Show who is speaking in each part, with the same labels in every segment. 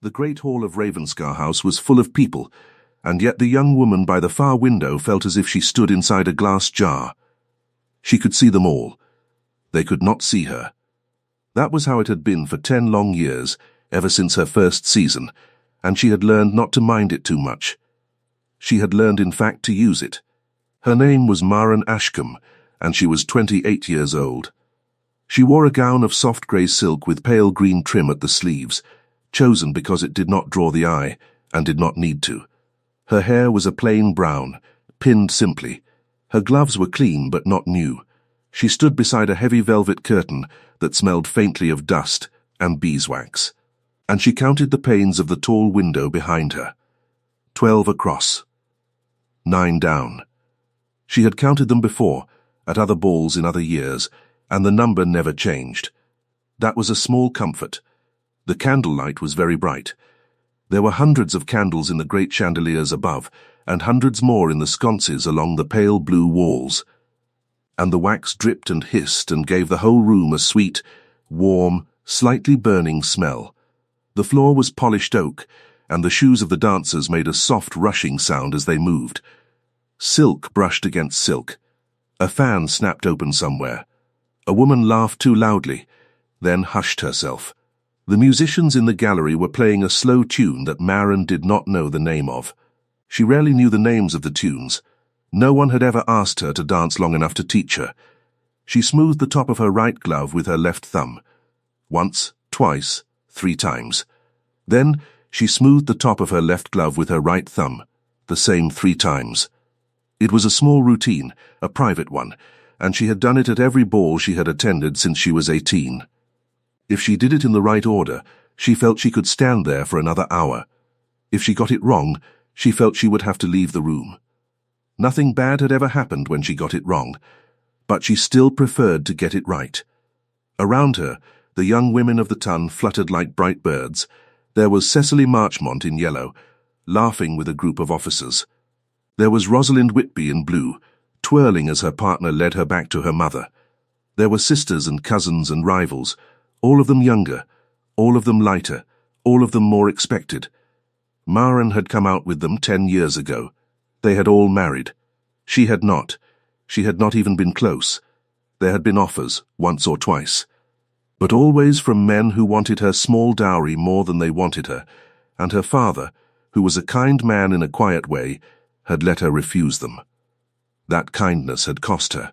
Speaker 1: The great hall of Ravenscar House was full of people, and yet the young woman by the far window felt as if she stood inside a glass jar. She could see them all. They could not see her. That was how it had been for 10 long years, ever since her first season, and she had learned not to mind it too much. She had learned, in fact, to use it. Her name was Maren Ashcombe, and she was 28 years old. She wore a gown of soft grey silk with pale green trim at the sleeves, chosen because it did not draw the eye, and did not need to. Her hair was a plain brown, pinned simply. Her gloves were clean but not new. She stood beside a heavy velvet curtain that smelled faintly of dust and beeswax, and she counted the panes of the tall window behind her. 12 across. 9 down. She had counted them before, at other balls in other years, and the number never changed. That was a small comfort. The candlelight was very bright. There were hundreds of candles in the great chandeliers above, and hundreds more in the sconces along the pale blue walls. And the wax dripped and hissed and gave the whole room a sweet, warm, slightly burning smell. The floor was polished oak, and the shoes of the dancers made a soft rushing sound as they moved. Silk brushed against silk. A fan snapped open somewhere. A woman laughed too loudly, then hushed herself. The musicians in the gallery were playing a slow tune that Maren did not know the name of. She rarely knew the names of the tunes. No one had ever asked her to dance long enough to teach her. She smoothed the top of her right glove with her left thumb. Once, twice, 3 times. Then she smoothed the top of her left glove with her right thumb, the same 3 times. It was a small routine, a private one, and she had done it at every ball she had attended since she was 18. If she did it in the right order, she felt she could stand there for another hour. If she got it wrong, she felt she would have to leave the room. Nothing bad had ever happened when she got it wrong, but she still preferred to get it right. Around her, the young women of the ton fluttered like bright birds. There was Cecily Marchmont in yellow, laughing with a group of officers. There was Rosalind Whitby in blue, twirling as her partner led her back to her mother. There were sisters and cousins and rivals, all of them younger, all of them lighter, all of them more expected. Maren had come out with them 10 years ago. They had all married. She had not. She had not even been close. There had been offers, once or twice, but always from men who wanted her small dowry more than they wanted her, and her father, who was a kind man in a quiet way, had let her refuse them. That kindness had cost her.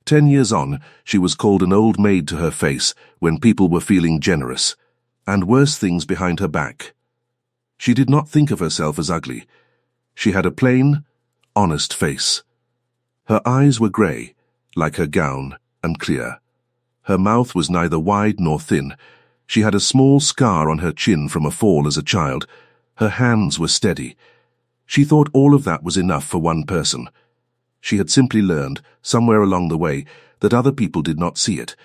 Speaker 1: 10 years on, she was called an old maid to her face when people were feeling generous, and worse things behind her back. She did not think of herself as ugly. She had a plain, honest face. Her eyes were grey, like her gown, and clear. Her mouth was neither wide nor thin. She had a small scar on her chin from a fall as a child. Her hands were steady. She thought all of that was enough for one person. She had simply learned, somewhere along the way, that other people did not see it,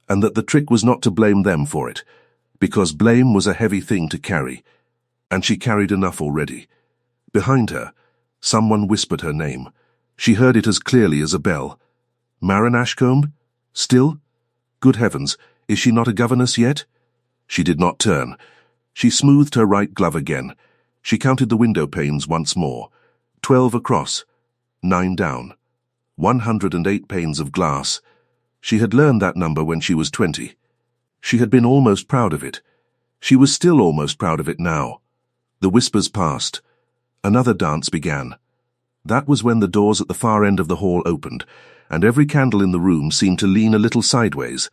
Speaker 1: and that the trick was not to blame them for it, because blame was a heavy thing to carry, and she carried enough already. Behind her, someone whispered her name. She heard it as clearly as a bell. Maren Ashcombe? Still? Good heavens, is she not a governess yet? She did not turn. She smoothed her right glove again. She counted the window panes once more. 12 across. 9 down. 108 panes of glass. She had learned that number when she was 20. She had been almost proud of it. She was still almost proud of it now. The whispers passed. Another dance began. That was when the doors at the far end of the hall opened, and every candle in the room seemed to lean a little sideways.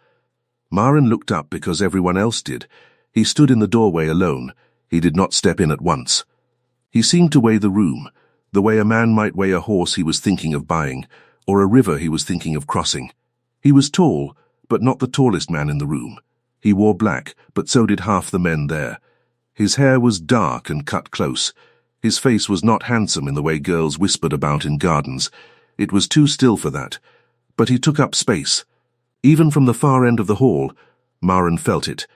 Speaker 1: Maren looked up because everyone else did. He stood in the doorway alone. He did not step in at once. He seemed to weigh the room, the way a man might weigh a horse he was thinking of buying, or a river he was thinking of crossing. He was tall, but not the tallest man in the room. He wore black, but so did half the men there. His hair was dark and cut close. His face was not handsome in the way girls whispered about in gardens. It was too still for that. But he took up space. Even from the far end of the hall, Maren felt it.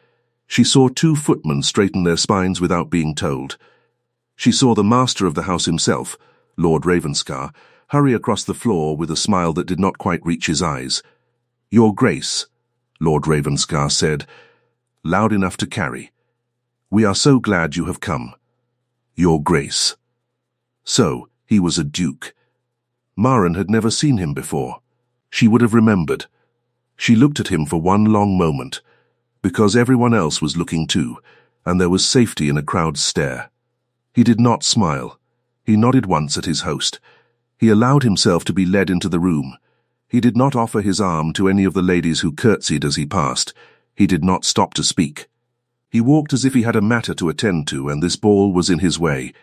Speaker 1: She saw 2 footmen straighten their spines without being told. She saw the master of the house himself, Lord Ravenscar, hurry across the floor with a smile that did not quite reach his eyes. "Your Grace," Lord Ravenscar said, loud enough to carry. "We are so glad you have come, Your Grace." So, he was a duke. Maren had never seen him before. She would have remembered. She looked at him for one long moment, because everyone else was looking too, and there was safety in a crowd's stare. He did not smile. He nodded once at his host. He allowed himself to be led into the room. He did not offer his arm to any of the ladies who curtsied as he passed. He did not stop to speak. He walked as if he had a matter to attend to, and this ball was in his way.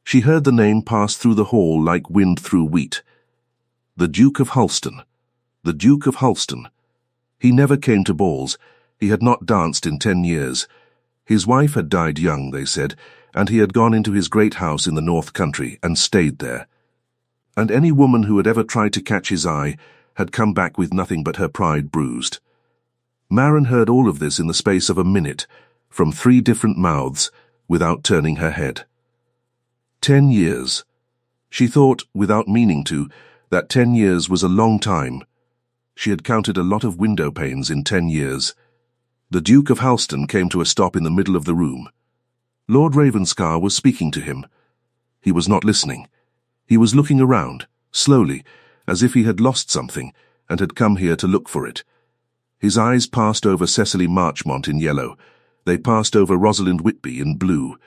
Speaker 1: She heard the name pass through the hall like wind through wheat. The Duke of Hulston. The Duke of Hulston. He never came to balls. He had not danced in 10 years. His wife had died young, they said, and he had gone into his great house in the North Country and stayed there. And any woman who had ever tried to catch his eye had come back with nothing but her pride bruised. Maren heard all of this in the space of a minute, from 3 different mouths, without turning her head. 10 years. She thought, without meaning to, that 10 years was a long time. She had counted a lot of window panes in 10 years. The Duke of Hulston came to a stop in the middle of the room. Lord Ravenscar was speaking to him. He was not listening. He was looking around, slowly, as if he had lost something and had come here to look for it. His eyes passed over Cecily Marchmont in yellow. They passed over Rosalind Whitby in blue.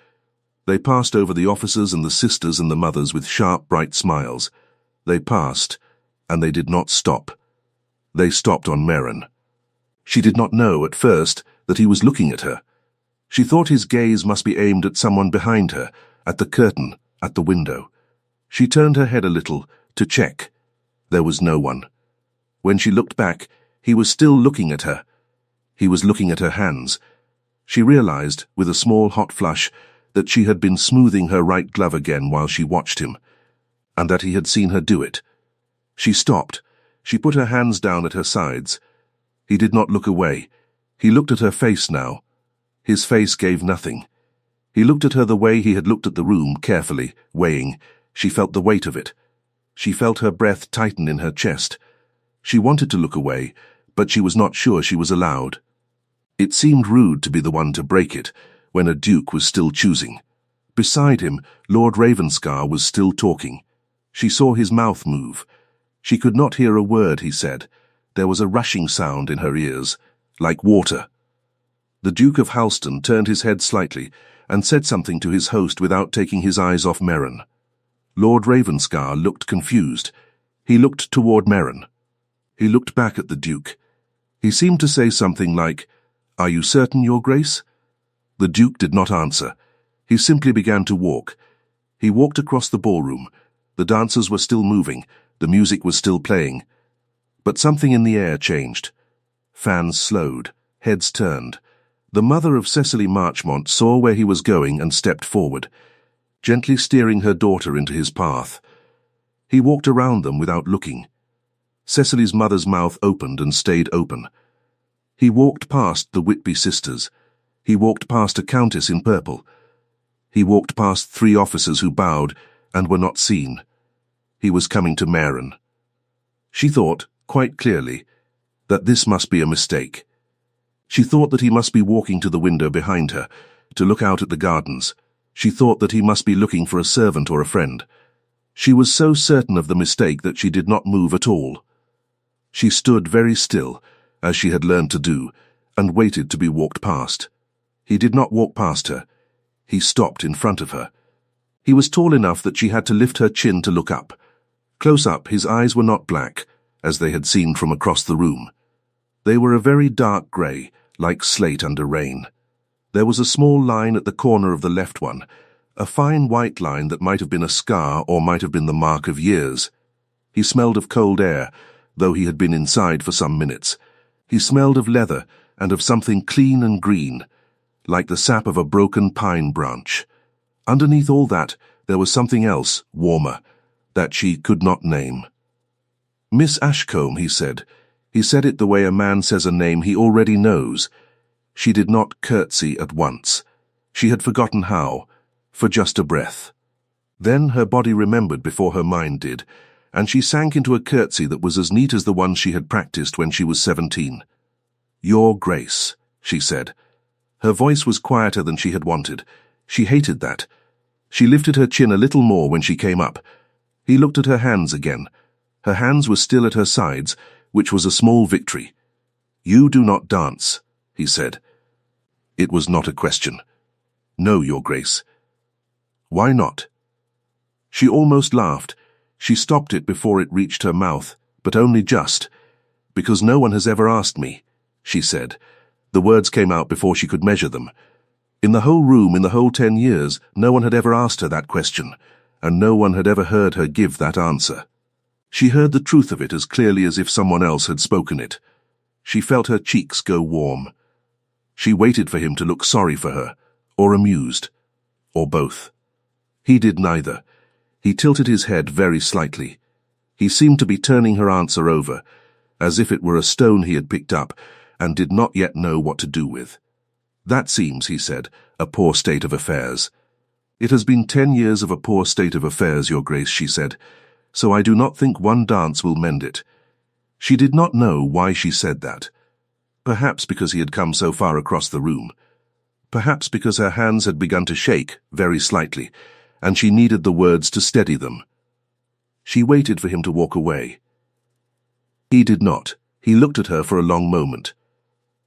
Speaker 1: They passed over the officers and the sisters and the mothers with sharp, bright smiles. They passed, and they did not stop. They stopped on Maren. She did not know, at first, that he was looking at her. She thought his gaze must be aimed at someone behind her, at the curtain, at the window. She turned her head a little, to check. There was no one. When she looked back, he was still looking at her. He was looking at her hands. She realized, with a small hot flush, that she had been smoothing her right glove again while she watched him, and that he had seen her do it. She stopped. She put her hands down at her sides. He did not look away. He looked at her face now. His face gave nothing. He looked at her the way he had looked at the room, carefully, weighing. She felt the weight of it. She felt her breath tighten in her chest. She wanted to look away, but she was not sure she was allowed. It seemed rude to be the one to break it, when a duke was still choosing. Beside him, Lord Ravenscar was still talking. She saw his mouth move. She could not hear a word he said. There was a rushing sound in her ears, like water. The Duke of Hulston turned his head slightly and said something to his host without taking his eyes off Maren. Lord Ravenscar looked confused. He looked toward Maren. He looked back at the Duke. He seemed to say something like, "Are you certain, Your Grace?" The Duke did not answer. He simply began to walk. He walked across the ballroom. The dancers were still moving. The music was still playing. But something in the air changed. Fans slowed. Heads turned. The mother of Cecily Marchmont saw where he was going and stepped forward, gently steering her daughter into his path. He walked around them without looking. Cecily's mother's mouth opened and stayed open. He walked past the Whitby sisters. He walked past a countess in purple. He walked past 3 officers who bowed and were not seen. He was coming to Maren. She thought, quite clearly, that this must be a mistake. She thought that he must be walking to the window behind her, to look out at the gardens. She thought that he must be looking for a servant or a friend. She was so certain of the mistake that she did not move at all. She stood very still, as she had learned to do, and waited to be walked past. He did not walk past her. He stopped in front of her. He was tall enough that she had to lift her chin to look up. Close up, his eyes were not black, as they had seemed from across the room. They were a very dark grey, like slate under rain. There was a small line at the corner of the left one, a fine white line that might have been a scar or might have been the mark of years. He smelled of cold air, though he had been inside for some minutes. He smelled of leather and of something clean and green, like the sap of a broken pine branch. Underneath all that, there was something else, warmer, that she could not name. "Miss Ashcombe," he said. He said it the way a man says a name he already knows. She did not curtsy at once. She had forgotten how, for just a breath. Then her body remembered before her mind did, and she sank into a curtsy that was as neat as the one she had practiced when she was 17. "Your Grace," she said. Her voice was quieter than she had wanted. She hated that. She lifted her chin a little more when she came up. He looked at her hands again. Her hands were still at her sides, which was a small victory. "You do not dance," he said. It was not a question. "No, Your Grace." "Why not?" She almost laughed. She stopped it before it reached her mouth, but only just. "Because no one has ever asked me," she said. The words came out before she could measure them. In the whole room, in the whole 10 years, no one had ever asked her that question, and no one had ever heard her give that answer. She heard the truth of it as clearly as if someone else had spoken it. She felt her cheeks go warm. She waited for him to look sorry for her, or amused, or both. He did neither. He tilted his head very slightly. He seemed to be turning her answer over, as if it were a stone he had picked up and did not yet know what to do with. "That seems," he said, "a poor state of affairs." "It has been 10 years of a poor state of affairs, Your Grace," she said, "so I do not think one dance will mend it." She did not know why she said that. Perhaps because he had come so far across the room. Perhaps because her hands had begun to shake, very slightly, and she needed the words to steady them. She waited for him to walk away. He did not. He looked at her for a long moment.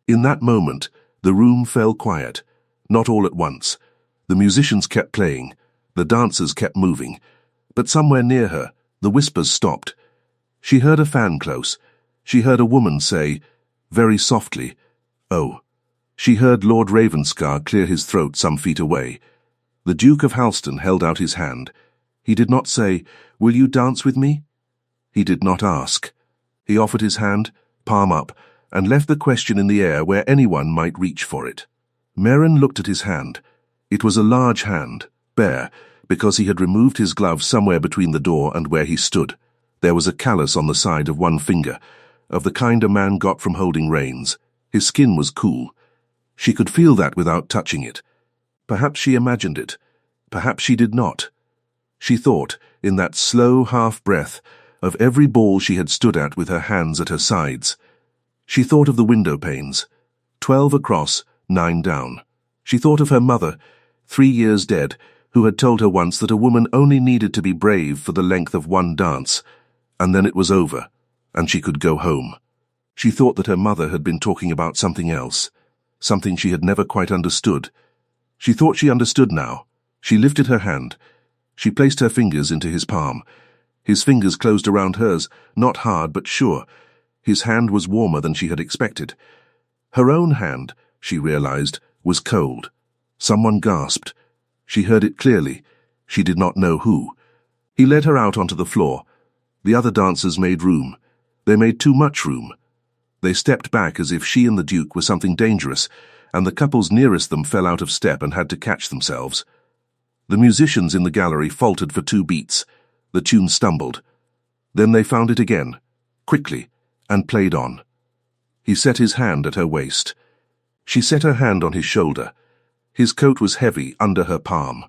Speaker 1: In that moment, the room fell quiet, not all at once. The musicians kept playing, the dancers kept moving, but somewhere near her, the whispers stopped. She heard a fan close. She heard a woman say, very softly, "Oh." She heard Lord Ravenscar clear his throat some feet away. The Duke of Halston held out his hand. He did not say, "Will you dance with me?" He did not ask. He offered his hand, palm up, and left the question in the air where anyone might reach for it. Merrin looked at his hand. It was a large hand, bare, because he had removed his glove somewhere between the door and where he stood. There was a callus on the side of one finger, of the kind a man got from holding reins. His skin was cool. She could feel that without touching it. Perhaps she imagined it. Perhaps she did not. She thought, in that slow half-breath, of every ball she had stood at with her hands at her sides. She thought of the window panes, 12 across, 9 down. She thought of her mother, 3 years dead, who had told her once that a woman only needed to be brave for the length of one dance, and then it was over, and she could go home. She thought that her mother had been talking about something else, something she had never quite understood. She thought she understood now. She lifted her hand. She placed her fingers into his palm. His fingers closed around hers, not hard but sure. His hand was warmer than she had expected. Her own hand, she realized, was cold. Someone gasped. She heard it clearly. She did not know who. He led her out onto the floor. The other dancers made room. They made too much room. They stepped back as if she and the Duke were something dangerous, and the couples nearest them fell out of step and had to catch themselves. The musicians in the gallery faltered for 2 beats. The tune stumbled. Then they found it again, quickly, and played on. He set his hand at her waist. She set her hand on his shoulder. His coat was heavy under her palm.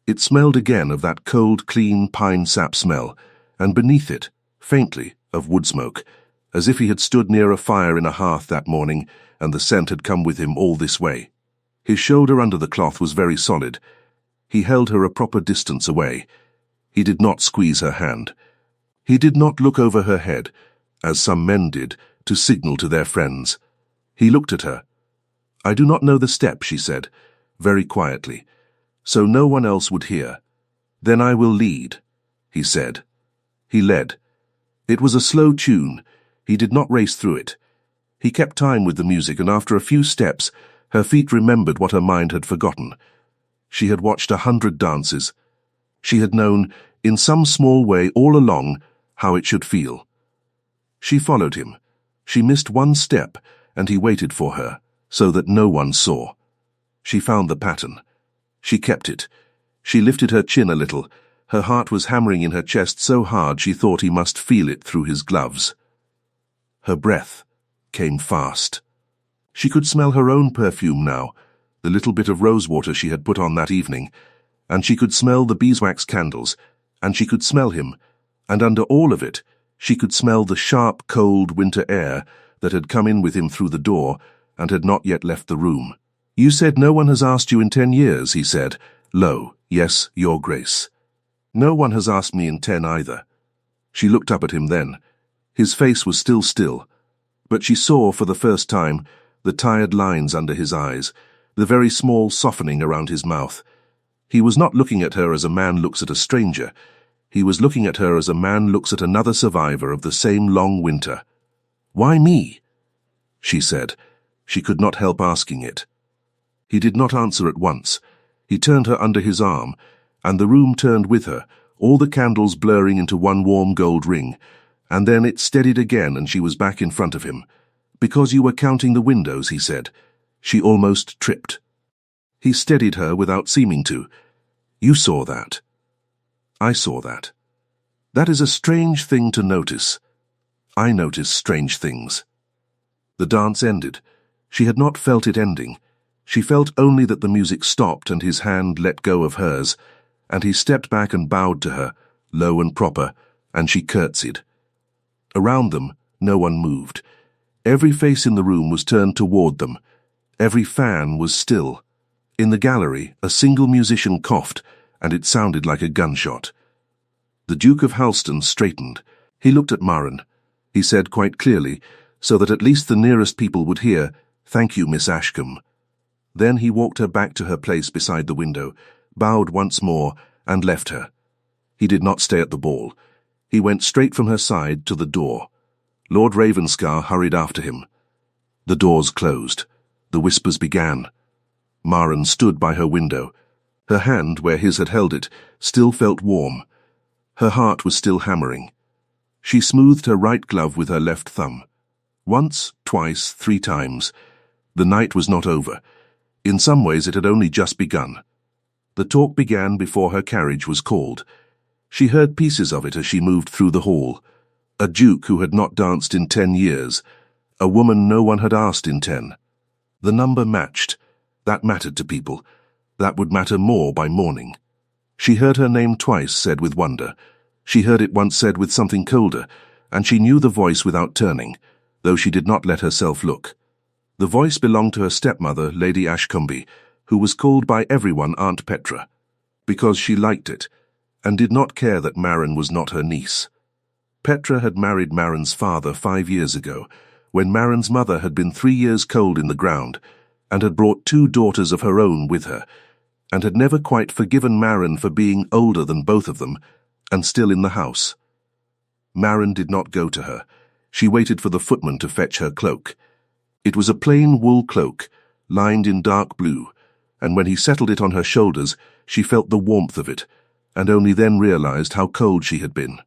Speaker 1: It smelled again of that cold, clean pine sap smell, and beneath it, faintly, of wood smoke, as if he had stood near a fire in a hearth that morning, and the scent had come with him all this way. His shoulder under the cloth was very solid. He held her a proper distance away. He did not squeeze her hand. He did not look over her head, as some men did, to signal to their friends. He looked at her. "I do not know the step," she said, very quietly, "so no one else would hear." "Then I will lead," he said. He led. It was a slow tune. He did not race through it. He kept time with the music, and after a few steps, her feet remembered what her mind had forgotten. She had watched 100 dances. She had known, in some small way all along, how it should feel. She followed him. She missed one step, and he waited for her, so that no one saw. She found the pattern. She kept it. She lifted her chin a little. Her heart was hammering in her chest so hard she thought he must feel it through his gloves. Her breath came fast. She could smell her own perfume now, the little bit of rosewater she had put on that evening, and she could smell the beeswax candles, and she could smell him, and under all of it, she could smell the sharp, cold winter air that had come in with him through the door and had not yet left the room. "You said no one has asked you in 10 years," he said. "Lo, yes, your grace." "No one has asked me in 10 either." She looked up at him then. His face was still, but she saw for the first time the tired lines under his eyes, the very small softening around his mouth. He was not looking at her as a man looks at a stranger. He was looking at her as a man looks at another survivor of the same long winter. "Why me?" she said. She could not help asking it. He did not answer at once. He turned her under his arm, and the room turned with her, all the candles blurring into one warm gold ring, and then it steadied again and she was back in front of him. "Because you were counting the windows," he said. She almost tripped. He steadied her without seeming to. "You saw that." "I saw that." "That is a strange thing to notice." "I notice strange things." The dance ended. She had not felt it ending. She felt only that the music stopped and his hand let go of hers, and he stepped back and bowed to her, low and proper, and she curtsied. Around them, no one moved. Every face in the room was turned toward them. Every fan was still. In the gallery, a single musician coughed, and it sounded like a gunshot. The Duke of Halston straightened. He looked at Maren. He said quite clearly, so that at least the nearest people would hear, "Thank you, Miss Ashcombe." Then he walked her back to her place beside the window, bowed once more, and left her. He did not stay at the ball. He went straight from her side to the door. Lord Ravenscar hurried after him. The doors closed. The whispers began. Maren stood by her window. Her hand, where his had held it, still felt warm. Her heart was still hammering. She smoothed her right glove with her left thumb. Once, twice, 3 times. The night was not over. In some ways it had only just begun. The talk began before her carriage was called. She heard pieces of it as she moved through the hall. A duke who had not danced in 10 years. A woman no one had asked in 10. The number matched. That mattered to people. That would matter more by morning. She heard her name twice said with wonder. She heard it once said with something colder, and she knew the voice without turning, though she did not let herself look. The voice belonged to her stepmother, Lady Ashcombe, who was called by everyone Aunt Petra, because she liked it, and did not care that Maren was not her niece. Petra had married Maren's father 5 years ago, when Maren's mother had been 3 years cold in the ground, and had brought 2 daughters of her own with her, and had never quite forgiven Maren for being older than both of them, and still in the house. Maren did not go to her. She waited for the footman to fetch her cloak. It was a plain wool cloak, lined in dark blue, and when he settled it on her shoulders, she felt the warmth of it, and only then realized how cold she had been.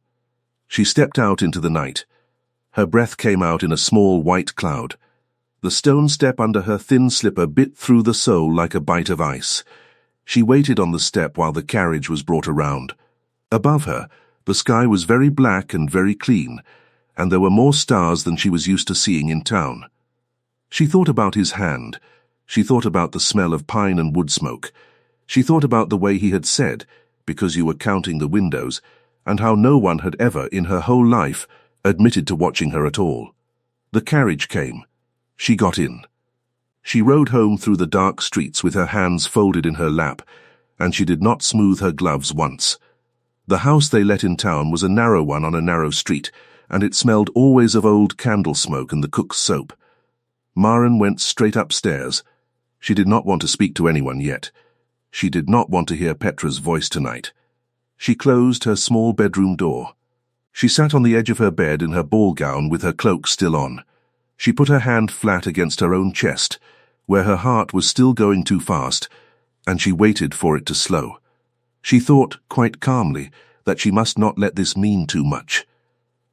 Speaker 1: She stepped out into the night. Her breath came out in a small white cloud. The stone step under her thin slipper bit through the sole like a bite of ice. She waited on the step while the carriage was brought around. Above her, the sky was very black and very clean, and there were more stars than she was used to seeing in town. She thought about his hand. She thought about the smell of pine and wood smoke. She thought about the way he had said, "Because you were counting the windows," and how no one had ever, in her whole life, admitted to watching her at all. The carriage came. She got in. She rode home through the dark streets with her hands folded in her lap, and she did not smooth her gloves once. The house they let in town was a narrow one on a narrow street, and it smelled always of old candle smoke and the cook's soap. Maren went straight upstairs. She did not want to speak to anyone yet. She did not want to hear Petra's voice tonight. She closed her small bedroom door. She sat on the edge of her bed in her ball gown with her cloak still on. She put her hand flat against her own chest, where her heart was still going too fast, and she waited for it to slow. She thought, quite calmly, that she must not let this mean too much.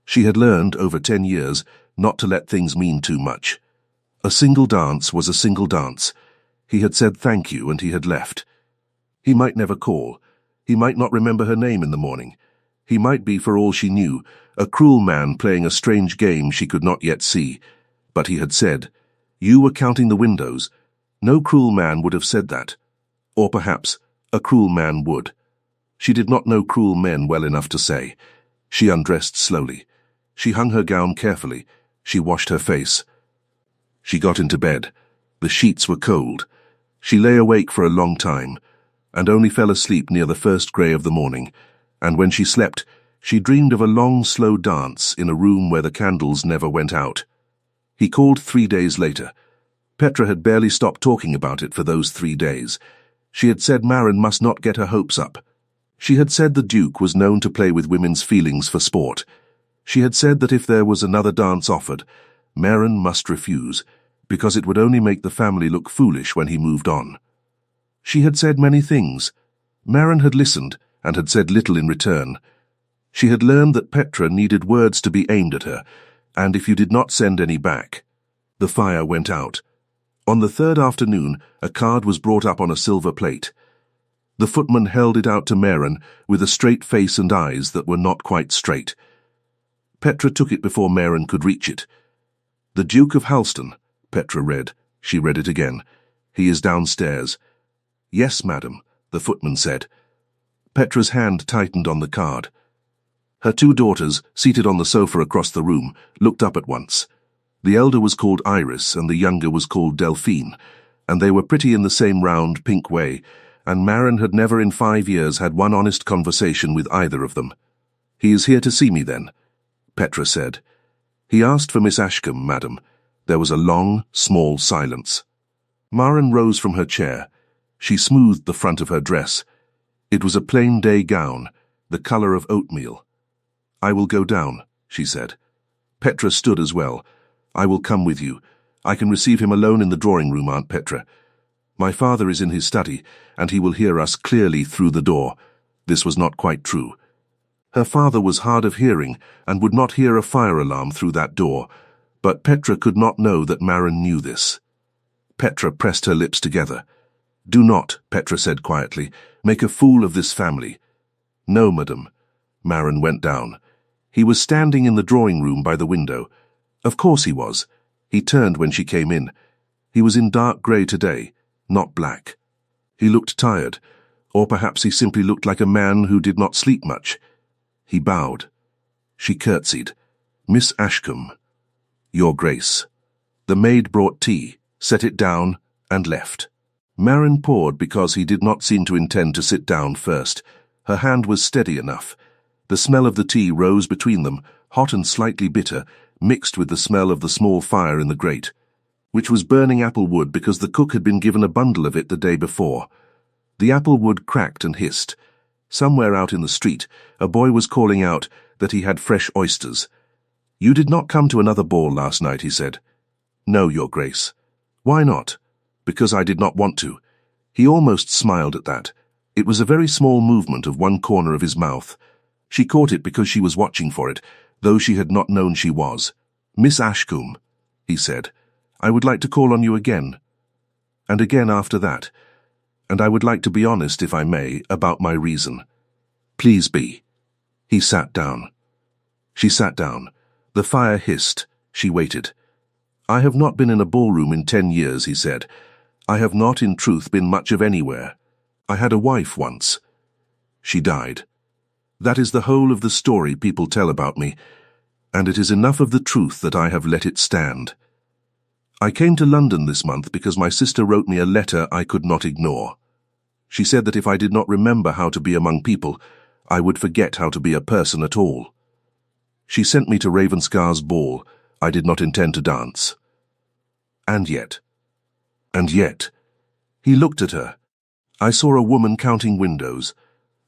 Speaker 1: She had learned, over 10 years, not to let things mean too much. A single dance was a single dance. He had said thank you and he had left. He might never call. He might not remember her name in the morning. He might be, for all she knew, a cruel man playing a strange game she could not yet see. But he had said, "You were counting the windows." No cruel man would have said that. Or perhaps a cruel man would. She did not know cruel men well enough to say. She undressed slowly. She hung her gown carefully. She washed her face. She got into bed. The sheets were cold. She lay awake for a long time, and only fell asleep near the first grey of the morning, and when she slept, she dreamed of a long, slow dance in a room where the candles never went out. He called 3 days later. Petra had barely stopped talking about it for those 3 days. She had said Maren must not get her hopes up. She had said the Duke was known to play with women's feelings for sport. She had said that if there was another dance offered, Maren must refuse, because it would only make the family look foolish when he moved on. She had said many things. Maren had listened and had said little in return. She had learned that Petra needed words to be aimed at her, and if you did not send any back. The fire went out. On the third afternoon, a card was brought up on a silver plate. The footman held it out to Maren with a straight face and eyes that were not quite straight. Petra took it before Maren could reach it. "The Duke of Halston," Petra read. She read it again. "He is downstairs." "Yes, madam," the footman said. Petra's hand tightened on the card. Her 2 daughters, seated on the sofa across the room, looked up at once. The elder was called Iris and the younger was called Delphine, and they were pretty in the same round, pink way, and Maren had never in 5 years had one honest conversation with either of them. "He is here to see me, then," Petra said. "He asked for Miss Ashcombe, madam." There was a long, small silence. Maren rose from her chair. She smoothed the front of her dress. It was a plain day gown, the colour of oatmeal. "I will go down," she said. Petra stood as well. "I will come with you. I can receive him alone in the drawing-room, Aunt Petra. My father is in his study, and he will hear us clearly through the door." This was not quite true. Her father was hard of hearing and would not hear a fire alarm through that door, but Petra could not know that Maren knew this. Petra pressed her lips together. "Do not," Petra said quietly, "make a fool of this family." "No, madam." Maren went down. He was standing in the drawing-room by the window. Of course he was. He turned when she came in. He was in dark grey today, not black. He looked tired, or perhaps he simply looked like a man who did not sleep much. He bowed. She curtsied. "Miss Ashcombe." "Your Grace." The maid brought tea, set it down, and left. Maren poured because he did not seem to intend to sit down first. Her hand was steady enough. The smell of the tea rose between them, hot and slightly bitter, mixed with the smell of the small fire in the grate, which was burning apple wood because the cook had been given a bundle of it the day before. The apple wood cracked and hissed. Somewhere out in the street, a boy was calling out that he had fresh oysters. "You did not come to another ball last night," he said. "No, Your Grace." "Why not?" "Because I did not want to." He almost smiled at that. It was a very small movement of one corner of his mouth. She caught it because she was watching for it, though she had not known she was. "Miss Ashcombe," he said, "I would like to call on you again. And again after that. And I would like to be honest, if I may, about my reason." "Please be." He sat down. She sat down. The fire hissed. She waited. "I have not been in a ballroom in 10 years, he said. "I have not, in truth, been much of anywhere. I had a wife once. She died. That is the whole of the story people tell about me, and it is enough of the truth that I have let it stand. I came to London this month because my sister wrote me a letter I could not ignore. She said that if I did not remember how to be among people, I would forget how to be a person at all. She sent me to Ravenscar's ball. I did not intend to dance. And yet, he looked at her. I saw a woman counting windows.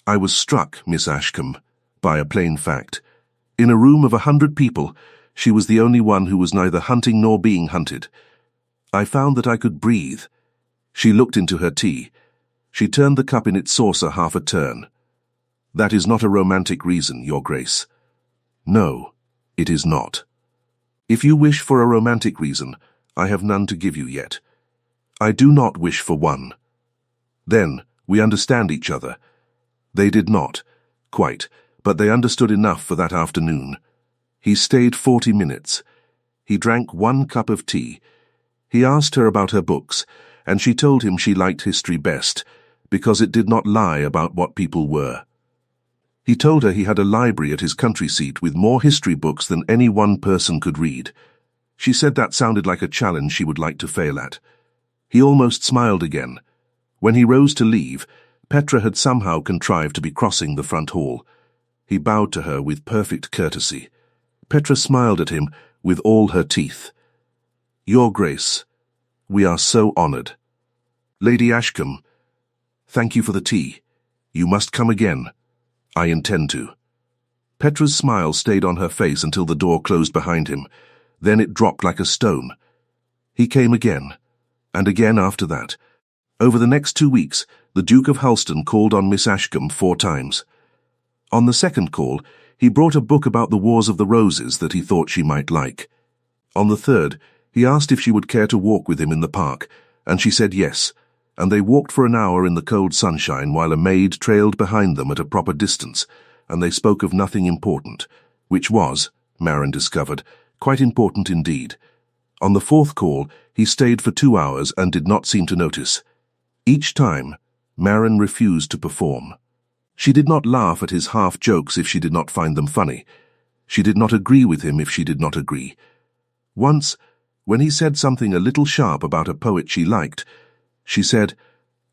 Speaker 1: I was struck, Miss Ashcombe, by a plain fact. In a room of 100 people, she was the only one who was neither hunting nor being hunted. I found that I could breathe. She looked into her tea. She turned the cup in its saucer half a turn. That is not a romantic reason, Your Grace. No, it is not. If you wish for a romantic reason, I have none to give you yet. I do not wish for one. Then, we understand each other. They did not, quite, but they understood enough for that afternoon. He stayed 40 minutes. He drank 1 cup of tea. He asked her about her books, and she told him she liked history best, because it did not lie about what people were. He told her he had a library at his country seat with more history books than any one person could read. She said that sounded like a challenge she would like to fail at. He almost smiled again. When he rose to leave, Petra had somehow contrived to be crossing the front hall. He bowed to her with perfect courtesy. Petra smiled at him with all her teeth. "Your Grace, we are so honoured." "Lady Ashcombe, thank you for the tea. You must come again." "I intend to." Petra's smile stayed on her face until the door closed behind him. Then it dropped like a stone. He came again, and again after that. Over the next 2 weeks, the Duke of Halston called on Miss Ashcombe 4 times. On the second call, he brought a book about the Wars of the Roses that he thought she might like. On the third, he asked if she would care to walk with him in the park, and she said yes, and they walked for an hour in the cold sunshine while a maid trailed behind them at a proper distance, and they spoke of nothing important, which was, Marin discovered, quite important indeed. On the fourth call, he stayed for 2 hours and did not seem to notice. Each time, Marin refused to perform. She did not laugh at his half-jokes if she did not find them funny. She did not agree with him if she did not agree. Once, when he said something a little sharp about a poet she liked, she said,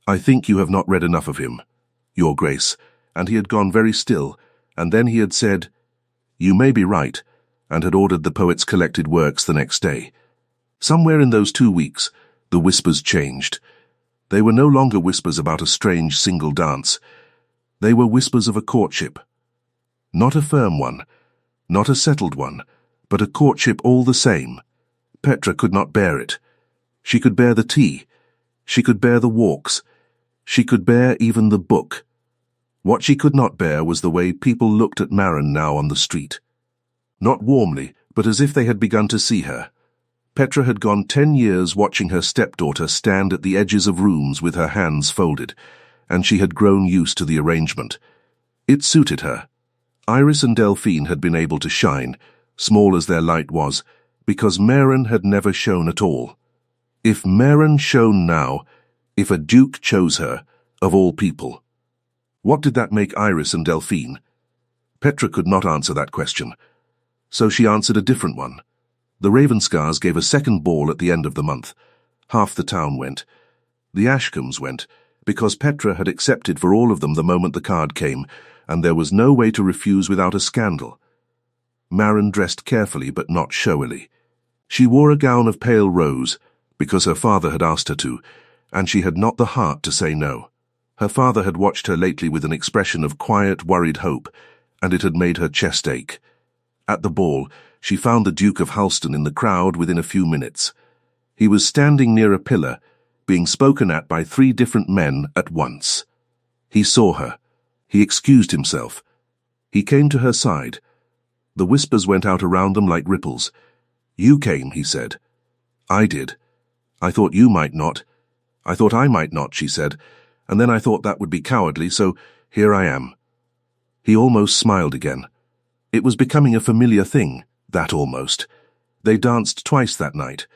Speaker 1: "I think you have not read enough of him, Your Grace," and he had gone very still, and then he had said, "You may be right," and had ordered the poet's collected works the next day. Somewhere in those 2 weeks, the whispers changed. They were no longer whispers about a strange single dance. They were whispers of a courtship. Not a firm one, not a settled one, but a courtship all the same. Petra could not bear it. She could bear the tea. She could bear the walks. She could bear even the book. What she could not bear was the way people looked at Marin now on the street. Not warmly, but as if they had begun to see her. Petra had gone 10 years watching her stepdaughter stand at the edges of rooms with her hands folded, and she had grown used to the arrangement. It suited her. Iris and Delphine had been able to shine, small as their light was, because Marin had never shone at all. If Marin shone now, if a duke chose her, of all people, what did that make Iris and Delphine? Petra could not answer that question, so she answered a different one. The Ravenscars gave a second ball at the end of the month. Half the town went. The Ashcombes went, because Petra had accepted for all of them the moment the card came, and there was no way to refuse without a scandal. Marin dressed carefully but not showily. She wore a gown of pale rose, because her father had asked her to, and she had not the heart to say no. Her father had watched her lately with an expression of quiet, worried hope, and it had made her chest ache. At the ball, she found the Duke of Halston in the crowd within a few minutes. He was standing near a pillar, being spoken at by 3 different men at once. He saw her. He excused himself. He came to her side. The whispers went out around them like ripples. "You came," he said. "I did. I thought you might not. I thought I might not," she said, "and then I thought that would be cowardly, so here I am." He almost smiled again. It was becoming a familiar thing, that almost. They danced twice that night.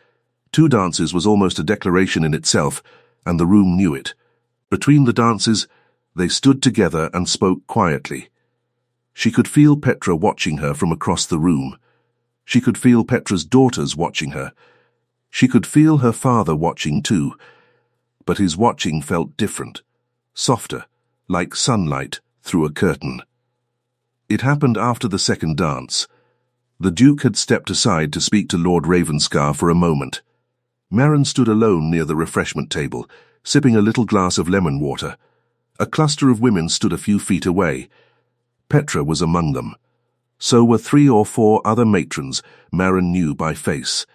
Speaker 1: 2 dances was almost a declaration in itself, and the room knew it. Between the dances, they stood together and spoke quietly. She could feel Petra watching her from across the room. She could feel Petra's daughters watching her. She could feel her father watching too. But his watching felt different, softer, like sunlight through a curtain. It happened after the second dance. The Duke had stepped aside to speak to Lord Ravenscar for a moment. Marin stood alone near the refreshment table, sipping a little glass of lemon water. A cluster of women stood a few feet away. Petra was among them. So were 3 or 4 other matrons Marin knew by face.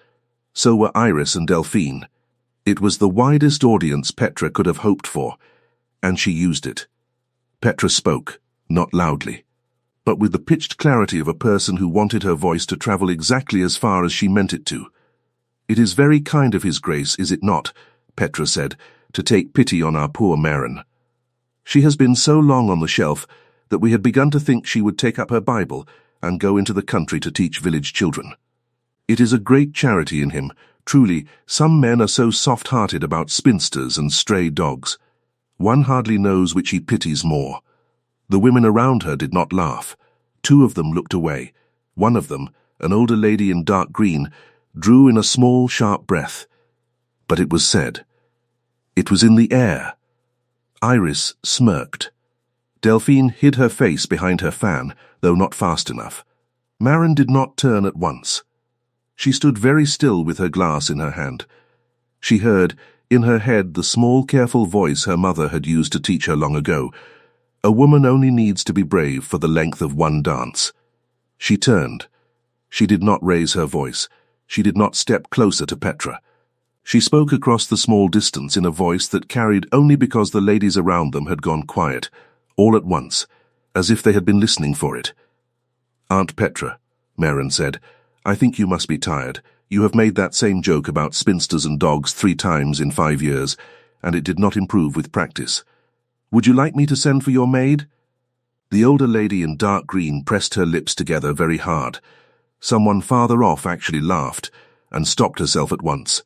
Speaker 1: So were Iris and Delphine. It was the widest audience Petra could have hoped for, and she used it. Petra spoke, not loudly, but with the pitched clarity of a person who wanted her voice to travel exactly as far as she meant it to. "It is very kind of His Grace, is it not," Petra said, "to take pity on our poor Marin. She has been so long on the shelf that we had begun to think she would take up her Bible and go into the country to teach village children. It is a great charity in him. Truly, some men are so soft-hearted about spinsters and stray dogs. One hardly knows which he pities more." The women around her did not laugh. 2 of them looked away. One of them, an older lady in dark green, drew in a small, sharp breath. But it was said. It was in the air. Iris smirked. Delphine hid her face behind her fan, though not fast enough. Marin did not turn at once. She stood very still with her glass in her hand. She heard, in her head, the small, careful voice her mother had used to teach her long ago. A woman only needs to be brave for the length of one dance. She turned. She did not raise her voice. She did not step closer to Petra. She spoke across the small distance in a voice that carried only because the ladies around them had gone quiet, all at once, as if they had been listening for it. "Aunt Petra," Marin said, "I think you must be tired. You have made that same joke about spinsters and dogs 3 times in 5 years, and it did not improve with practice. Would you like me to send for your maid?" The older lady in dark green pressed her lips together very hard. Someone farther off actually laughed, and stopped herself at once.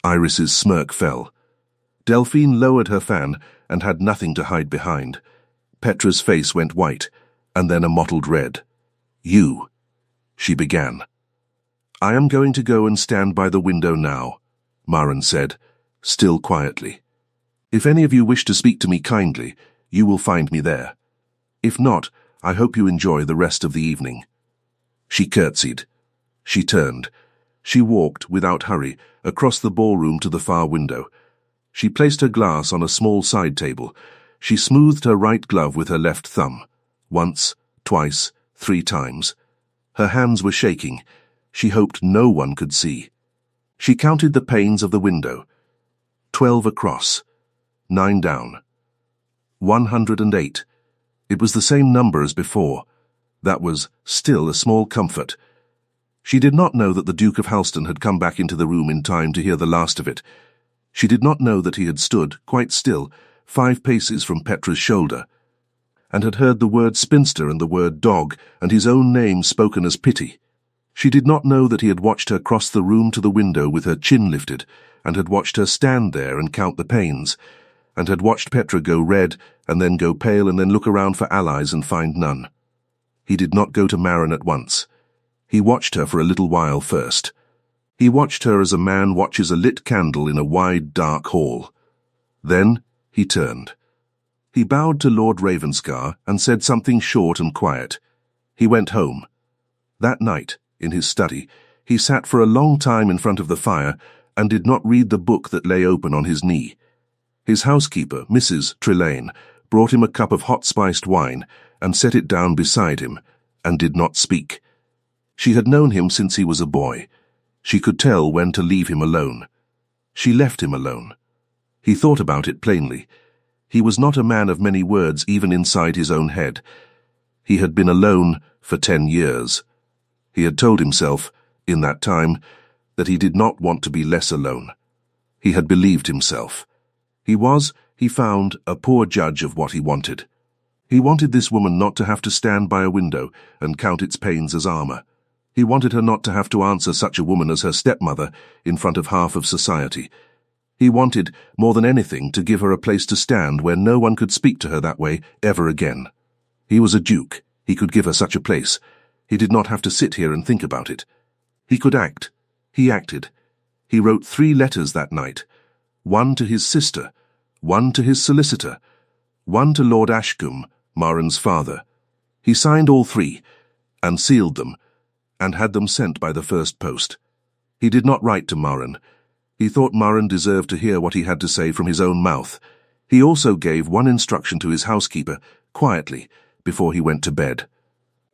Speaker 1: Iris's smirk fell. Delphine lowered her fan and had nothing to hide behind. Petra's face went white, and then a mottled red. "You," she began. "I am going to go and stand by the window now," Marin said, still quietly. "If any of you wish to speak to me kindly, you will find me there. If not, I hope you enjoy the rest of the evening." She curtsied. She turned. She walked, without hurry, across the ballroom to the far window. She placed her glass on a small side table. She smoothed her right glove with her left thumb. Once, twice, 3 times. Her hands were shaking. She hoped no one could see. She counted the panes of the window. 12 across. 9 down. 108. It was the same number as before. That was still a small comfort. She did not know that the Duke of Halston had come back into the room in time to hear the last of it. She did not know that he had stood, quite still, 5 paces from Petra's shoulder, and had heard the word spinster and the word dog, and his own name spoken as pity. She did not know that he had watched her cross the room to the window with her chin lifted, and had watched her stand there and count the panes, and had watched Petra go red, and then go pale, and then look around for allies and find none. He did not go to Marin at once. He watched her for a little while first. He watched her as a man watches a lit candle in a wide, dark hall. Then he turned. He bowed to Lord Ravenscar and said something short and quiet. He went home. That night, in his study, he sat for a long time in front of the fire and did not read the book that lay open on his knee. His housekeeper, Mrs. Trelane, brought him a cup of hot-spiced wine and set it down beside him, and did not speak. She had known him since he was a boy. She could tell when to leave him alone. She left him alone. He thought about it plainly. He was not a man of many words even inside his own head. He had been alone for 10 years. He had told himself, in that time, that he did not want to be less alone. He had believed himself. He was, he found, a poor judge of what he wanted. He wanted this woman not to have to stand by a window and count its panes as armor. He wanted her not to have to answer such a woman as her stepmother in front of half of society. He wanted, more than anything, to give her a place to stand where no one could speak to her that way ever again. He was a duke. He could give her such a place. He did not have to sit here and think about it. He could act. He acted. He wrote 3 letters that night. 1 to his sister, 1 to his solicitor, 1 to Lord Ashcombe, Marin's father. He signed all 3, and sealed them, and had them sent by the first post. He did not write to Marin. He thought Marin deserved to hear what he had to say from his own mouth. He also gave 1 instruction to his housekeeper, quietly, before he went to bed.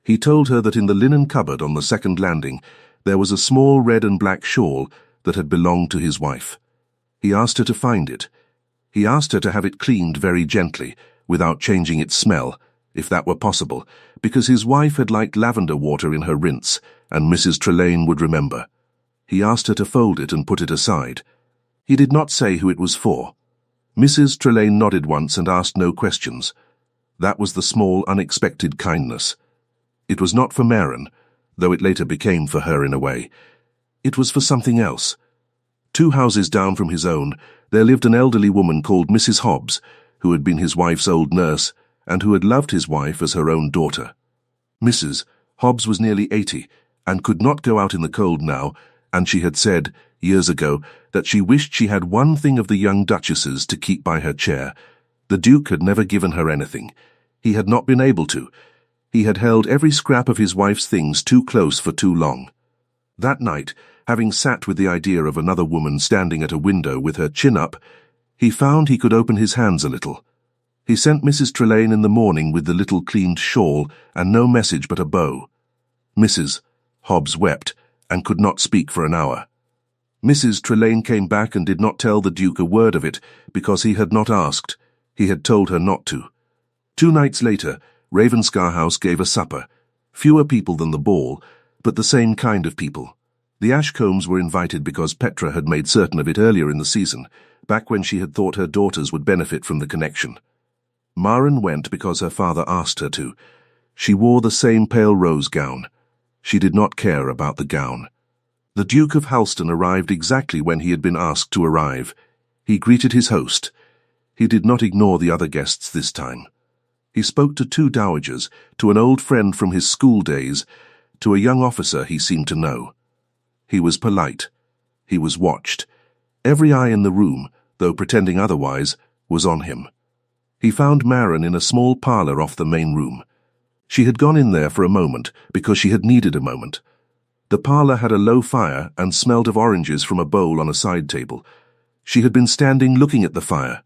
Speaker 1: He told her that in the linen cupboard on the 2nd landing there was a small red and black shawl that had belonged to his wife. He asked her to find it. He asked her to have it cleaned very gently, without changing its smell, if that were possible, because his wife had liked lavender water in her rinse, and Mrs. Trelane would remember. He asked her to fold it and put it aside. He did not say who it was for. Mrs. Trelane nodded once and asked no questions. That was the small, unexpected kindness. It was not for Marin, though it later became for her in a way. It was for something else. 2 houses down from his own, there lived an elderly woman called Mrs. Hobbs, who had been his wife's old nurse, and who had loved his wife as her own daughter. Mrs. Hobbs was nearly 80, and could not go out in the cold now, and she had said, years ago, that she wished she had one thing of the young duchess's to keep by her chair. The Duke had never given her anything. He had not been able to. He had held every scrap of his wife's things too close for too long. That night, having sat with the idea of another woman standing at a window with her chin up, he found he could open his hands a little. He sent Mrs. Trelane in the morning with the little cleaned shawl and no message but a bow. Mrs. Hobbs wept and could not speak for an hour. Mrs. Trelane came back and did not tell the Duke a word of it because he had not asked. He had told her not to. 2 nights later, Ravenscar House gave a supper. Fewer people than the ball, but the same kind of people. The Ashcombes were invited because Petra had made certain of it earlier in the season, back when she had thought her daughters would benefit from the connection. Maren went because her father asked her to. She wore the same pale rose gown. She did not care about the gown. The Duke of Halston arrived exactly when he had been asked to arrive. He greeted his host. He did not ignore the other guests this time. He spoke to 2 dowagers, to an old friend from his school days, to a young officer he seemed to know. He was polite. He was watched. Every eye in the room, though pretending otherwise, was on him. He found Maren in a small parlour off the main room. She had gone in there for a moment because she had needed a moment. The parlour had a low fire and smelled of oranges from a bowl on a side table. She had been standing looking at the fire.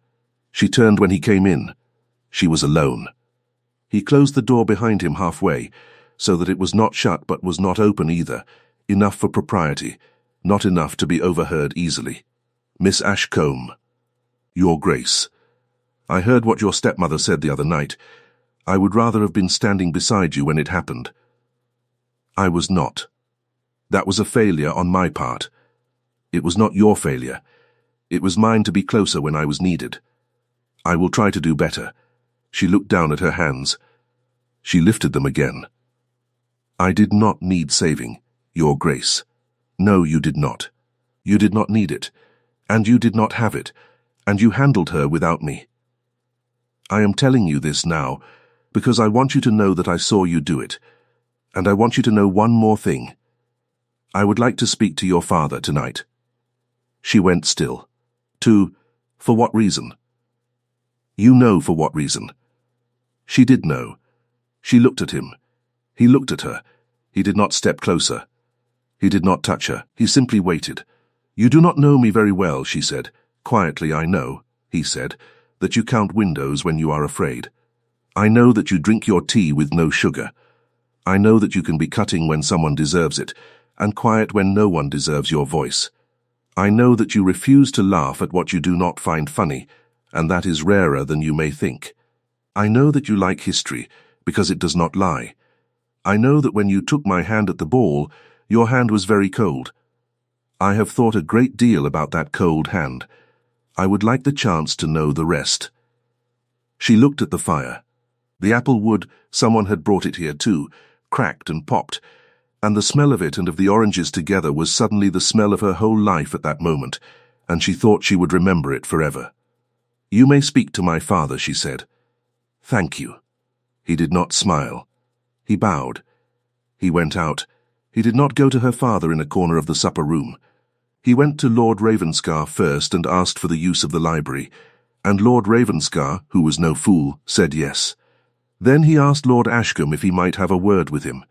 Speaker 1: She turned when he came in. She was alone. He closed the door behind him halfway, so that it was not shut but was not open either, enough for propriety, not enough to be overheard easily. Miss Ashcombe. Your Grace. I heard what your stepmother said the other night. I would rather have been standing beside you when it happened. I was not. That was a failure on my part. It was not your failure. It was mine to be closer when I was needed. I will try to do better. She looked down at her hands. She lifted them again. I did not need saving, Your Grace. No, you did not. You did not need it, and you did not have it, and you handled her without me. I am telling you this now, because I want you to know that I saw you do it, and I want you to know one more thing. I would like to speak to your father tonight. She went still. For what reason? You know for what reason. She did know. She looked at him. He looked at her. He did not step closer. He did not touch her. He simply waited. You do not know me very well, she said. Quietly, I know, he said, that you count windows when you are afraid. I know that you drink your tea with no sugar. I know that you can be cutting when someone deserves it, and quiet when no one deserves your voice. I know that you refuse to laugh at what you do not find funny, and that is rarer than you may think. I know that you like history, because it does not lie. I know that when you took my hand at the ball, your hand was very cold. I have thought a great deal about that cold hand. I would like the chance to know the rest. She looked at the fire. The apple wood, someone had brought it here too, cracked and popped, and the smell of it and of the oranges together was suddenly the smell of her whole life at that moment, and she thought she would remember it forever. You may speak to my father, she said. Thank you. He did not smile. He bowed. He went out. He did not go to her father in a corner of the supper room. He went to Lord Ravenscar first and asked for the use of the library, and Lord Ravenscar, who was no fool, said yes. Then he asked Lord Ashcombe if he might have a word with him.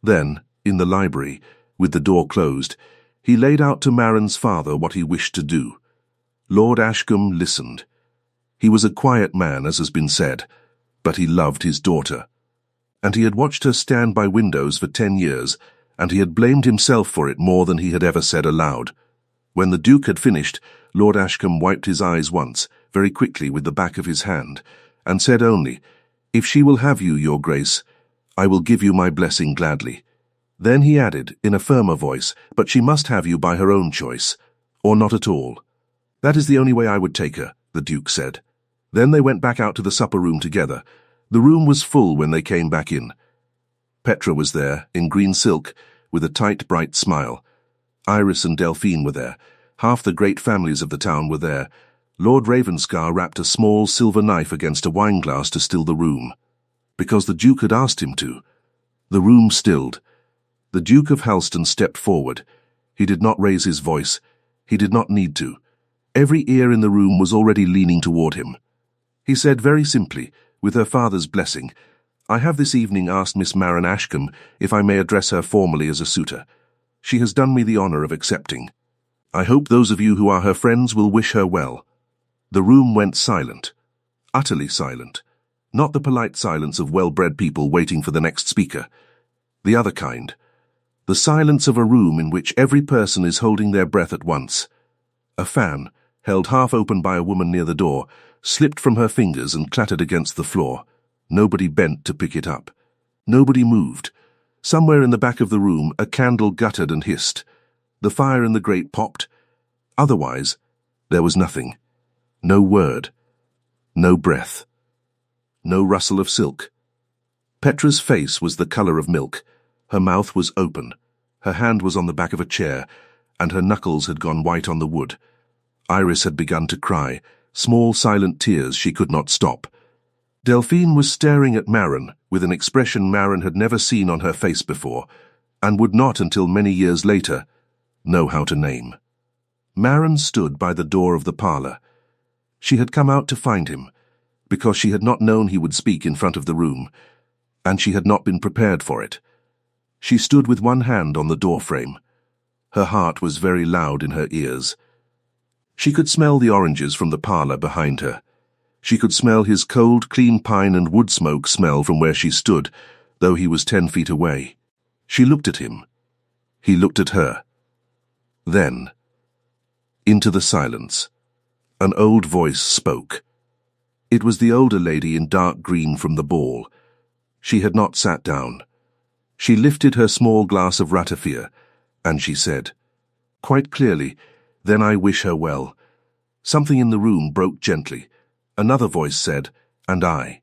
Speaker 1: Then, in the library, with the door closed, he laid out to Maren's father what he wished to do. Lord Ashcombe listened. He was a quiet man, as has been said, but he loved his daughter. And he had watched her stand by windows for 10 years, and he had blamed himself for it more than he had ever said aloud. When the Duke had finished, Lord Ashcombe wiped his eyes once, very quickly with the back of his hand, and said only, If she will have you, Your Grace, I will give you my blessing gladly. Then he added, in a firmer voice, But she must have you by her own choice, or not at all. That is the only way I would take her, the Duke said. Then they went back out to the supper room together. The room was full when they came back in. Petra was there, in green silk, with a tight, bright smile. Iris and Delphine were there. Half the great families of the town were there. Lord Ravenscar rapped a small silver knife against a wineglass to still the room, because the Duke had asked him to. The room stilled. The Duke of Halston stepped forward. He did not raise his voice. He did not need to. Every ear in the room was already leaning toward him. He said very simply, with her father's blessing, "I have this evening asked Miss Marin Ashcombe if I may address her formally as a suitor. She has done me the honor of accepting. I hope those of you who are her friends will wish her well." The room went silent, utterly silent, not the polite silence of well-bred people waiting for the next speaker. The other kind. The silence of a room in which every person is holding their breath at once. A fan, held half open by a woman near the door, slipped from her fingers and clattered against the floor. Nobody bent to pick it up. Nobody moved. Somewhere in the back of the room, a candle guttered and hissed. The fire in the grate popped. Otherwise, there was nothing. No word. No breath. No rustle of silk. Petra's face was the color of milk. Her mouth was open. Her hand was on the back of a chair, and her knuckles had gone white on the wood. Iris had begun to cry, small silent tears she could not stop. Delphine was staring at Marin with an expression Marin had never seen on her face before, and would not until many years later know how to name. Marin stood by the door of the parlor. She had come out to find him, because she had not known he would speak in front of the room, and she had not been prepared for it. She stood with one hand on the doorframe. Her heart was very loud in her ears. She could smell the oranges from the parlor behind her. She could smell his cold, clean pine and wood smoke smell from where she stood, though he was 10 feet away. She looked at him. He looked at her. Then, into the silence, an old voice spoke. It was the older lady in dark green from the ball. She had not sat down. She lifted her small glass of ratafia, and she said, quite clearly, "Then I wish her well." Something in the room broke gently. Another voice said, "And I."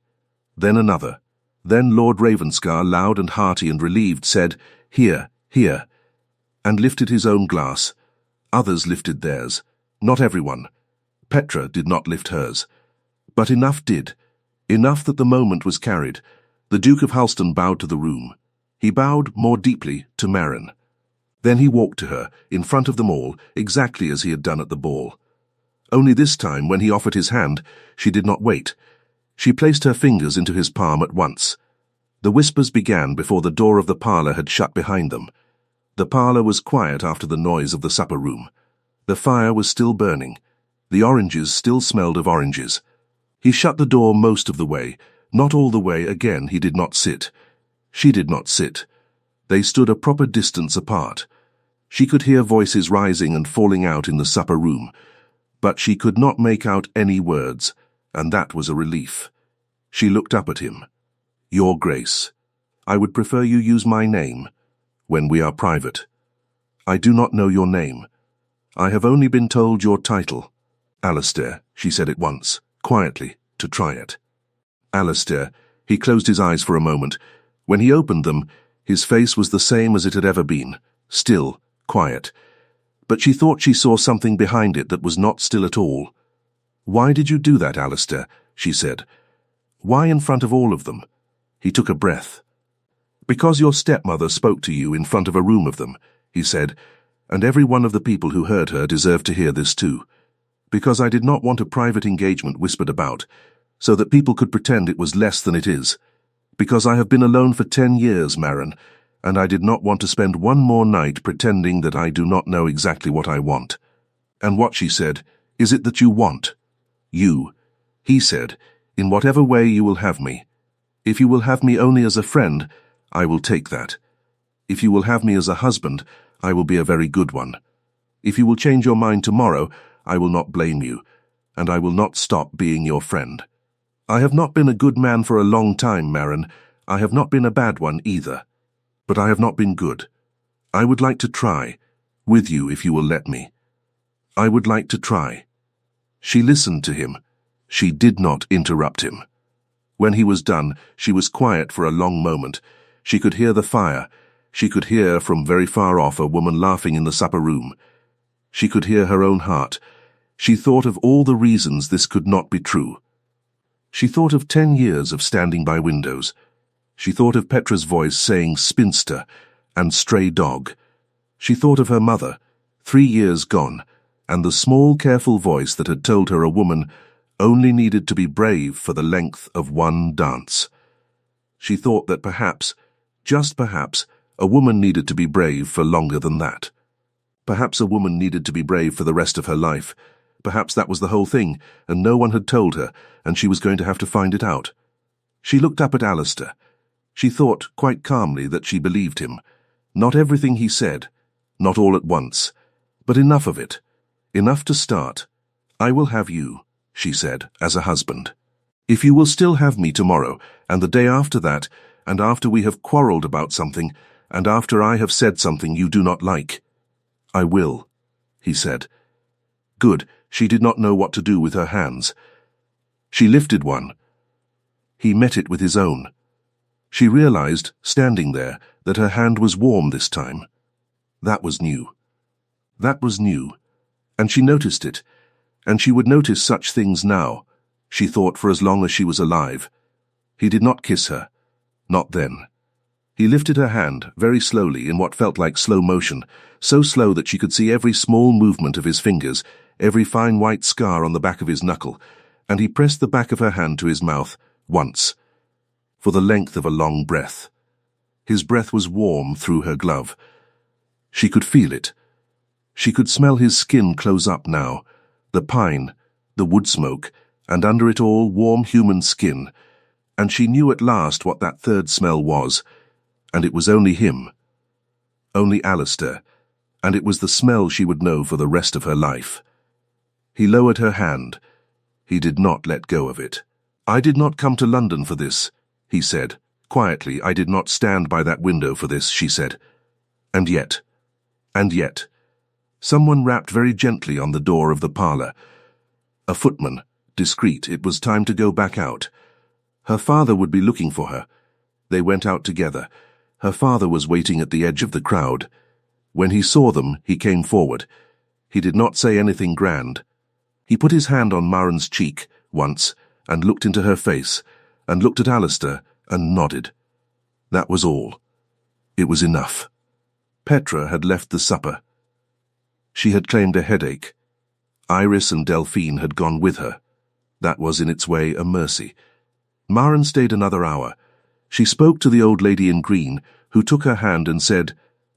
Speaker 1: Then another. Then Lord Ravenscar, loud and hearty and relieved, said, "Here, here," and lifted his own glass. Others lifted theirs. Not everyone. Petra did not lift hers. But enough did. Enough that the moment was carried. The Duke of Halston bowed to the room. He bowed more deeply to Marin. Then he walked to her, in front of them all, exactly as he had done at the ball. Only this time, when he offered his hand, she did not wait. She placed her fingers into his palm at once. The whispers began before the door of the parlor had shut behind them. The parlor was quiet after the noise of the supper room. The fire was still burning. The oranges still smelled of oranges. He shut the door most of the way. Not all the way. Again he did not sit. She did not sit. They stood a proper distance apart. She could hear voices rising and falling out in the supper room, but she could not make out any words, and that was a relief. She looked up at him. "Your Grace, I would prefer you use my name when we are private. I do not know your name. I have only been told your title." "Alistair," she said at once, quietly, to try it. "Alistair." He closed his eyes for a moment. When he opened them, his face was the same as it had ever been, still, quiet. But she thought she saw something behind it that was not still at all. "Why did you do that, Alistair?" she said. "Why in front of all of them?" He took a breath. "Because your stepmother spoke to you in front of a room of them," he said, "and every one of the people who heard her deserved to hear this too. Because I did not want a private engagement whispered about, so that people could pretend it was less than it is. Because I have been alone for 10 years, Marin, and I did not want to spend one more night pretending that I do not know exactly what I want." "And what," she said, "is it that you want?" "You," he said, "in whatever way you will have me. If you will have me only as a friend, I will take that. If you will have me as a husband, I will be a very good one. If you will change your mind tomorrow, I will not blame you, and I will not stop being your friend. I have not been a good man for a long time, Marin. I have not been a bad one either. But I have not been good. I would like to try, with you if you will let me. I would like to try." She listened to him. She did not interrupt him. When he was done, she was quiet for a long moment. She could hear the fire. She could hear from very far off a woman laughing in the supper room. She could hear her own heart. She thought of all the reasons this could not be true. She thought of 10 years of standing by windows. She thought of Petra's voice saying spinster and stray dog. She thought of her mother, 3 years gone, and the small, careful voice that had told her a woman only needed to be brave for the length of one dance. She thought that perhaps, just perhaps, a woman needed to be brave for longer than that. Perhaps a woman needed to be brave for the rest of her life. Perhaps that was the whole thing, and no one had told her, and she was going to have to find it out. She looked up at Alistair. She thought, quite calmly, that she believed him. Not everything he said, not all at once, but enough of it. Enough to start. "I will have you," she said, "as a husband. If you will still have me tomorrow, and the day after that, and after we have quarrelled about something, and after I have said something you do not like." "I will," he said. Good, she did not know what to do with her hands. She lifted one. He met it with his own. She realized, standing there, that her hand was warm this time. That was new. That was new. And she noticed it. And she would notice such things now, she thought, for as long as she was alive. He did not kiss her. Not then. He lifted her hand, very slowly, in what felt like slow motion, so slow that she could see every small movement of his fingers, every fine white scar on the back of his knuckle, and he pressed the back of her hand to his mouth, once, for the length of a long breath. His breath was warm through her glove. She could feel it. She could smell his skin close up now, the pine, the wood smoke, and under it all warm human skin, and she knew at last what that third smell was, and it was only him. Only Alistair, and it was the smell she would know for the rest of her life. He lowered her hand. He did not let go of it. "I did not come to London for this," he said. Quietly, "I did not stand by that window for this," she said. And yet, someone rapped very gently on the door of the parlour. A footman, discreet. It was time to go back out. Her father would be looking for her. They went out together. Her father was waiting at the edge of the crowd. When he saw them, he came forward. He did not say anything grand. He put his hand on Maren's cheek once, and looked into her face, and looked at Alistair, and nodded. That was all. It was enough. Petra had left the supper. She had claimed a headache. Iris and Delphine had gone with her. That was in its way a mercy. Maren stayed another hour. She spoke to the old lady in green, who took her hand and said,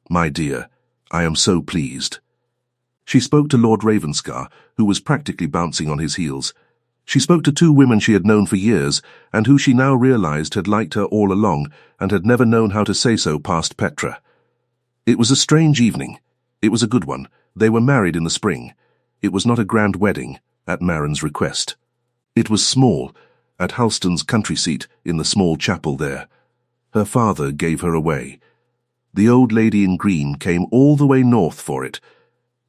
Speaker 1: "My dear, I am so pleased." She spoke to Lord Ravenscar, who was practically bouncing on his heels. She spoke to two women she had known for years, and who she now realized had liked her all along, and had never known how to say so past Petra. It was a strange evening. It was a good one. They were married in the spring. It was not a grand wedding, at Maren's request. It was small, at Halston's country seat, in the small chapel there. Her father gave her away. The old lady in green came all the way north for it.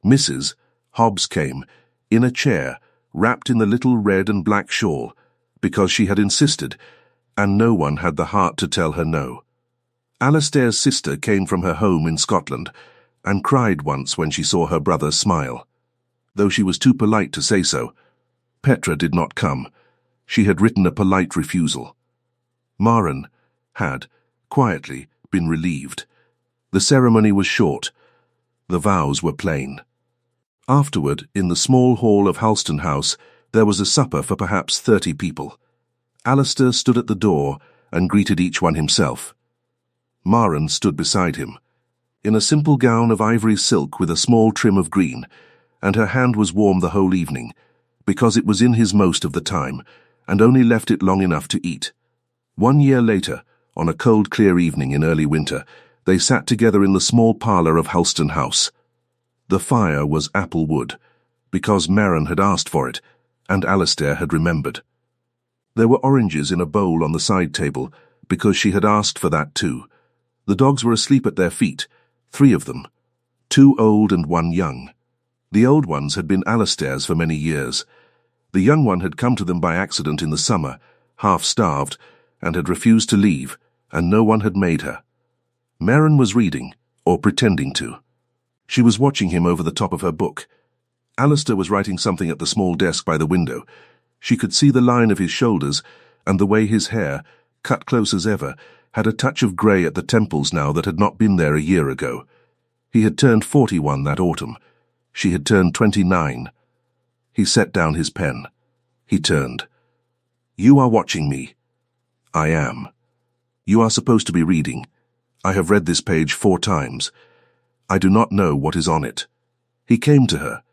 Speaker 1: Mrs. Hobbs came, in a chair, wrapped in the little red and black shawl, because she had insisted, and no one had the heart to tell her no. Alistair's sister came from her home in Scotland, and cried once when she saw her brother smile, though she was too polite to say so. Petra did not come. She had written a polite refusal. Maren had, quietly, been relieved. The ceremony was short. The vows were plain. Afterward, in the small hall of Halston House, there was a supper for perhaps 30 people. Alistair stood at the door and greeted each one himself. Maren stood beside him, in a simple gown of ivory silk with a small trim of green, and her hand was warm the whole evening, because it was in his most of the time, and only left it long enough to eat. 1 year later, on a cold, clear evening in early winter, they sat together in the small parlour of Halston House. The fire was apple wood, because Maren had asked for it, and Alistair had remembered. There were oranges in a bowl on the side table, because she had asked for that too. The dogs were asleep at their feet, 3 of them, 2 old and 1 young. The old ones had been Alistair's for many years. The young one had come to them by accident in the summer, half-starved, and had refused to leave, and no one had made her. Maren was reading, or pretending to. She was watching him over the top of her book. Alistair was writing something at the small desk by the window. She could see the line of his shoulders, and the way his hair, cut close as ever, had a touch of grey at the temples now that had not been there a year ago. He had turned 41 that autumn. She had turned 29. He set down his pen. He turned. "You are watching me." "I am." "You are supposed to be reading. I have read this page 4 times. I do not know what is on it." He came to her.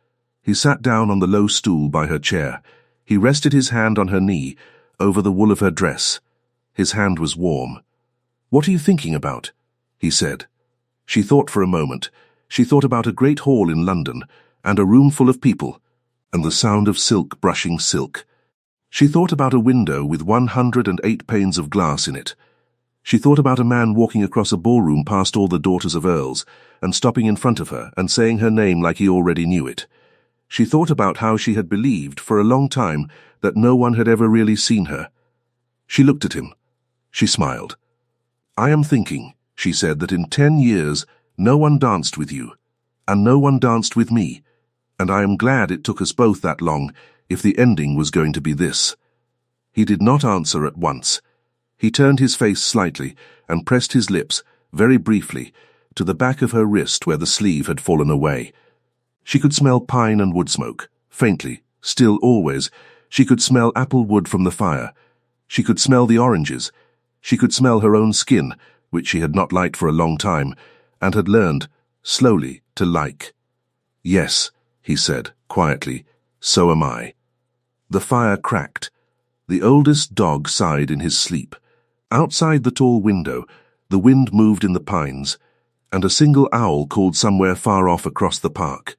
Speaker 1: He sat down on the low stool by her chair. He rested his hand on her knee, over the wool of her dress. His hand was warm. "What are you thinking about?" he said. She thought for a moment. She thought about a great hall in London, and a room full of people, and the sound of silk brushing silk. She thought about a window with 108 panes of glass in it. She thought about a man walking across a ballroom past all the daughters of earls, and stopping in front of her and saying her name like he already knew it. She thought about how she had believed for a long time that no one had ever really seen her. She looked at him. She smiled. "I am thinking," she said, "that in 10 years no one danced with you, and no one danced with me, and I am glad it took us both that long if the ending was going to be this." He did not answer at once. He turned his face slightly and pressed his lips, very briefly, to the back of her wrist where the sleeve had fallen away. She could smell pine and wood smoke, faintly, still always. She could smell apple wood from the fire. She could smell the oranges. She could smell her own skin, which she had not liked for a long time, and had learned, slowly, to like. "Yes," he said, quietly, "so am I." The fire cracked. The oldest dog sighed in his sleep. Outside the tall window, the wind moved in the pines, and a single owl called somewhere far off across the park.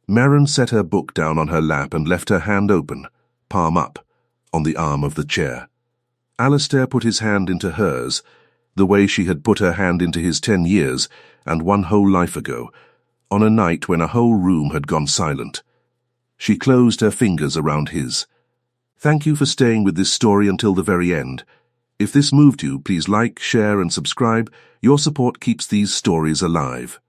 Speaker 1: Maren set her book down on her lap and left her hand open, palm up, on the arm of the chair. Alistair put his hand into hers, the way she had put her hand into his 10 years and one whole life ago, on a night when a whole room had gone silent. She closed her fingers around his. "Thank you for staying with this story until the very end. If this moved you, please like, share and subscribe. Your support keeps these stories alive."